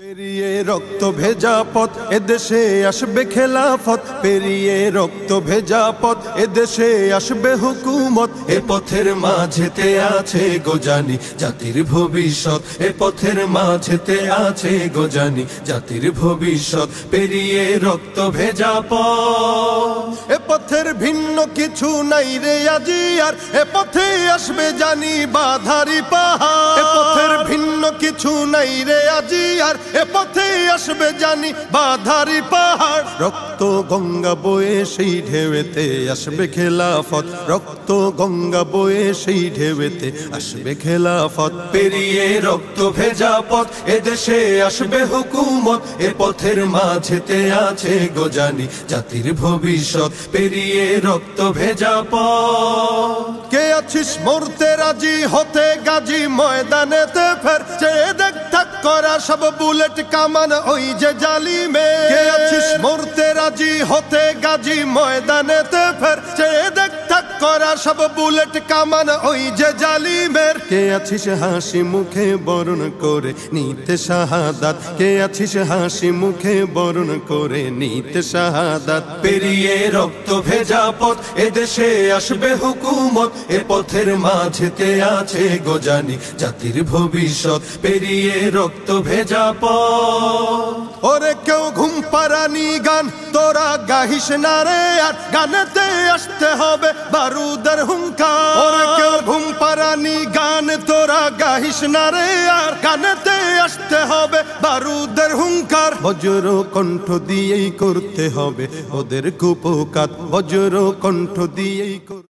পেরিয়ে রক্ত ভেজা পথ এদেশে আসবে খেলাফত, পেরিয়ে রক্ত ভেজা পথ এদেশে আসবে হুকুমত। এ পথের মাঝেতে আছে গোজানি জাতির ভবিষ্যৎ, এ পথের মাঝেতে আছে গোজানি জাতির ভবিষ্যৎ। পেরিয়ে রক্ত ভেজা পথ, এ পথের ভিন্ন কিছু নাই রে আজি আর, এ পথে আসবে জানি বাধারি পাহাড়। এ পথের ভিন্ন কিছু নাই রে আজি আর, এ পথে আসবে জানি বাধারি পাহাড়। রক্ত গঙ্গা বয়ে সেই ঢেউতে আসবে খেলাফত, রক্ত গঙ্গা বয়ে সেই ঢেউতে আসবে খেলাফত। পেরিয়ে রক্ত ভেজা পথ এদেশে আসবে হুকুমত, এ পথের মাঝেতে আছে গোজানি জাতির ভবিষ্যৎ। পেরিয়ে রক্ত ভেজা পথ, কে আছিস মরতে রাজি হতে গাজী ময়দানেতে ফের, চেয়ে দেখ ঠাক করা সব বুলেট কামান ওই যে জালিমে। কে আছিস মরতে রাজি হতে গাজী ময়দানেতে ফের, চেয়ে দেখ ঠাক করা সব বুলেট কামান ওই যে জালিমের। কে আছিস হাসি মুখে বরণ করে নিতে শাহাদাত, কে আছিস হাসি মুখে বরণ করে নিতে শাহাদাত। পেরিয়ে রক্ত ভেজা পথ এদেশে আসবে হুকুমত, এ পথের মাঝেতে আছে গোজানি জাতির ভবিষ্যৎ। পেরিয়ে রক্ত ভেজা পথ, ওরে কেউ ঘুম পাড়ানি গান তোরা গাহিস না রে আর, গানেতে আসতে হবে বারুদের হুঙ্কার। ওরে কেউ ঘুম পাড়ানি গান তোরা গাহিস না রে আর, গানেতে আসতে হবে বারুদের হুঙ্কার। বজ্র কণ্ঠ দিয়েই করতে হবে ওদের কুপকাত, বজ্র কণ্ঠ দিয়েই